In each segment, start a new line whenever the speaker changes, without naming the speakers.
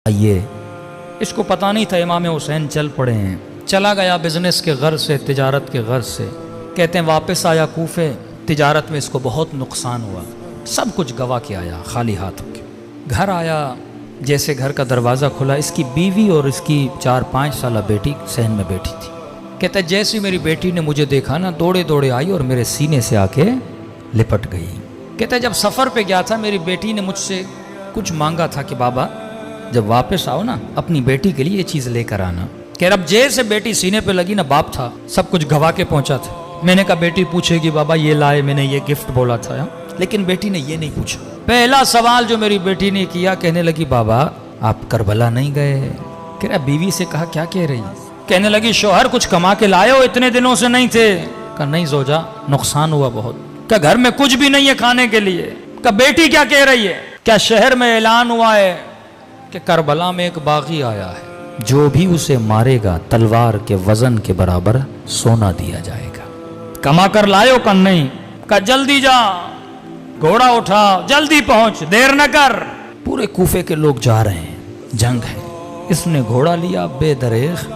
یہ اس کو پتہ نہیں تھا امام حسین چل پڑے ہیں. چلا گیا بزنس کے غرض سے، تجارت کے غرض سے. کہتے ہیں واپس آیا کوفے، تجارت میں اس کو بہت نقصان ہوا، سب کچھ گوا کے آیا خالی ہاتھ کے. گھر آیا، جیسے گھر کا دروازہ کھلا، اس کی بیوی اور اس کی 4-5 سالہ بیٹی صحن میں بیٹھی تھی. کہتا ہے جیسے میری بیٹی نے مجھے دیکھا نا، دوڑے دوڑے آئی اور میرے سینے سے آ کے لپٹ گئی. کہتا ہے جب سفر پہ گیا تھا، میری بیٹی نے مجھ سے کچھ مانگا تھا کہ بابا جب واپس آؤ نا اپنی بیٹی کے لیے یہ چیز لے کر آنا. کہ رب جیسے بیٹی سینے پہ لگی نا، باپ تھا سب کچھ گوا کے پہنچا تھا. میں نے کہا بیٹی پوچھے گی بابا یہ لائے، میں نے یہ گفٹ بولا تھا، لیکن بیٹی نے یہ نہیں پوچھا. پہلا سوال جو میری بیٹی نے کیا، کہنے لگی بابا آپ کربلا نہیں گئے. کہہ رہا بیوی سے کہا کیا کہہ رہی؟ کہنے لگی شوہر کچھ کما کے لائے ہو، اتنے دنوں سے نہیں تھے. کہا نہیں زوجہ نقصان ہوا بہت. کہا گھر میں کچھ بھی نہیں ہے کھانے کے لیے. کہا بیٹی کیا کہہ رہی ہے؟ کیا شہر میں اعلان ہوا ہے کہ کربلا میں ایک باغی آیا ہے، جو بھی اسے مارے گا تلوار کے وزن کے برابر سونا دیا جائے گا. کما کر لائے ہو؟ کہ نہیں. کہا جلدی جا، گھوڑا اٹھا، جلدی پہنچ، دیر نہ کر. پورے کوفے کے لوگ جا رہے ہیں، جنگ ہے. اس نے گھوڑا لیا، بے دریغ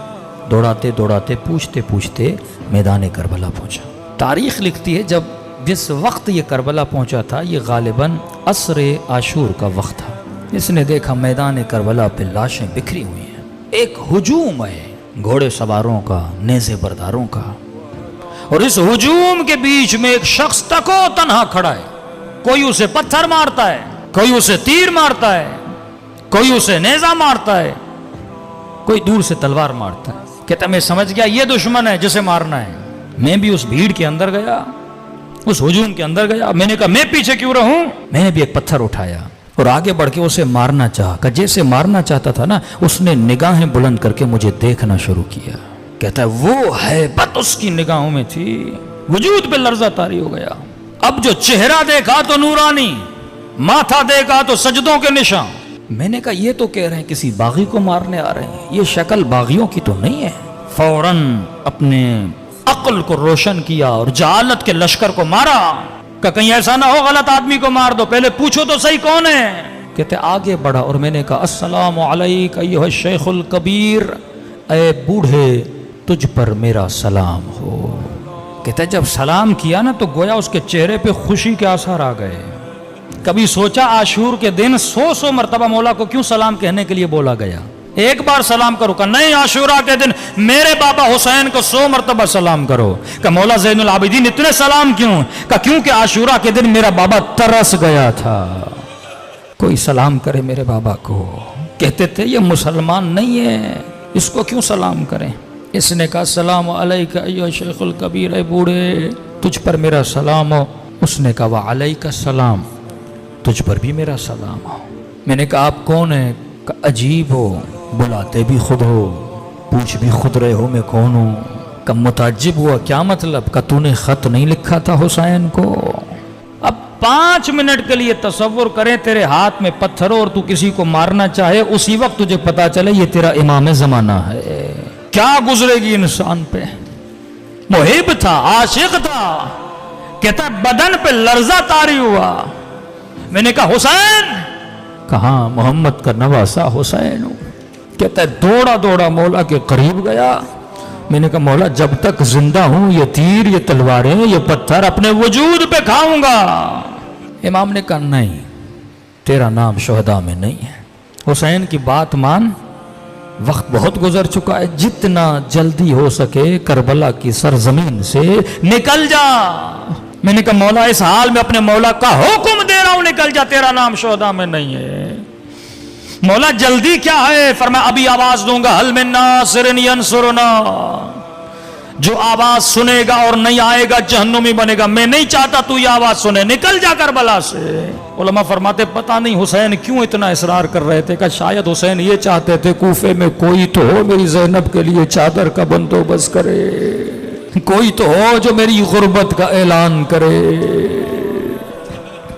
دوڑاتے دوڑاتے پوچھتے پوچھتے میدان کربلا پہنچا. تاریخ لکھتی ہے جب جس وقت یہ کربلا پہنچا تھا، یہ غالباً عصر عاشور کا وقت تھا. اس نے دیکھا میدان کربلا پہ لاشیں بکھری ہوئی ہیں. ایک ہجوم ہے گھوڑے سواروں کا، نیزے برداروں کا، اور اس ہجوم کے بیچ میں ایک شخص تکو تنہا کھڑا ہے. کوئی اسے پتھر مارتا ہے، کوئی اسے تیر مارتا ہے، کوئی اسے نیزہ مارتا ہے، کوئی دور سے تلوار مارتا ہے. کہتا میں سمجھ گیا یہ دشمن ہے جسے مارنا ہے. میں بھی اس بھیڑ کے اندر گیا، اس ہجوم کے اندر گیا. میں نے کہا میں پیچھے کیوں رہوں؟ میں نے بھی ایک پتھر اٹھایا اور آگے بڑھ کے اسے مارنا چاہا. کہ جیسے مارنا چاہتا تھا نا، اس نے نگاہیں بلند کر کے مجھے دیکھنا شروع کیا. کہتا ہے وہ ہیبت اس کی نگاہوں میں تھی، وجود پہ لرزہ طاری ہو گیا. اب جو چہرہ دیکھا تو نورانی، ماتھا دیکھا تو سجدوں کے نشان. میں نے کہا یہ تو کہہ رہے ہیں کسی باغی کو مارنے آ رہے ہیں، یہ شکل باغیوں کی تو نہیں ہے. فوراً اپنے عقل کو روشن کیا اور جہالت کے لشکر کو مارا. کہ کہیں ایسا نہ ہو غلط آدمی کو مار دو، پہلے پوچھو تو صحیح کون ہے. کہتے آگے بڑھا اور میں نے کہا السلام علیک ایھا الشیخ الکبیر، اے بوڑھے تجھ پر میرا سلام ہو. کہتے جب سلام کیا نا تو گویا اس کے چہرے پہ خوشی کے آثار آ گئے. کبھی سوچا عاشور کے دن 100 مرتبہ مولا کو کیوں سلام کہنے کے لیے بولا گیا؟ ایک بار سلام کرو. کہ نہیں، عاشورہ کے دن میرے بابا حسین کو 100 مرتبہ سلام کرو. کہ مولا زین العابدین اتنے سلام کیوں؟ کہ کیونکہ عاشورہ کے دن میرا بابا ترس گیا تھا، کوئی سلام کرے میرے بابا کو. کہتے تھے یہ مسلمان نہیں ہے، اس کو کیوں سلام کریں؟ اس نے کہا السلام علیک ایھا الشیخ الکبیر، اے بوڑھے تجھ پر میرا سلام ہو. اس نے کہا وعلیک السلام، تجھ پر بھی میرا سلام ہو. میں نے کہا آپ کون ہیں؟ کہ عجیب ہو، بلاتے بھی خود ہو، پوچھ بھی خود رہے ہو میں کون ہوں. کہ متعجب ہوا کیا مطلب؟ کہ تو نے خط نہیں لکھا تھا حسین کو؟ اب 5 منٹ کے لیے تصور کریں تیرے ہاتھ میں پتھر ہو اور تو کسی کو مارنا چاہے، اسی وقت تجھے پتا چلے یہ تیرا امام زمانہ ہے. کیا گزرے گی انسان پہ؟ محب تھا، عاشق تھا. کہتا بدن پہ لرزہ طاری ہوا. میں نے کہا حسین؟ کہاں محمد کا نواسا حسین ہوں. کہتا ہے دوڑا دوڑا مولا کے قریب گیا. میں نے کہا مولا جب تک زندہ ہوں یہ تیر، یہ تلواریں، یہ پتھر اپنے وجود پہ کھاؤں گا. امام نے کہا نہیں، تیرا نام شہداء میں نہیں ہے. حسین کی بات مان، وقت بہت گزر چکا ہے، جتنا جلدی ہو سکے کربلا کی سرزمین سے نکل جا. میں نے کہا مولا اس حال میں اپنے مولا کا حکم دے رہا ہوں نکل جا، تیرا نام شہداء میں نہیں ہے. مولا جلدی کیا ہے؟ فرمایا ابھی آواز دوں گا، حل من ناصر ینصرنا. جو آواز سنے گا اور نہیں آئے گا جہنمی بنے گا. میں نہیں چاہتا تو یہ آواز سنے، نکل جا کربلا سے. علماء فرماتے پتہ نہیں حسین کیوں اتنا اصرار کر رہے تھے. کہ شاید حسین یہ چاہتے تھے کوفے میں کوئی تو ہو میری زینب کے لیے چادر کا بندوبست کرے، کوئی تو ہو جو میری غربت کا اعلان کرے.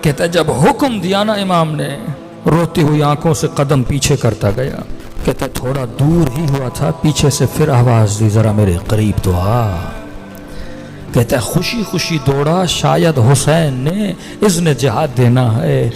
کہتا جب حکم دیا نا امام نے، روتی ہوئی آنکھوں سے قدم پیچھے کرتا گیا. کہتا تھوڑا دور ہی ہوا تھا، پیچھے سے پھر آواز دی ذرا میرے قریب تو آ. کہتا ہے خوشی خوشی دوڑا، شاید حسین نے اذن جہاد دینا ہے.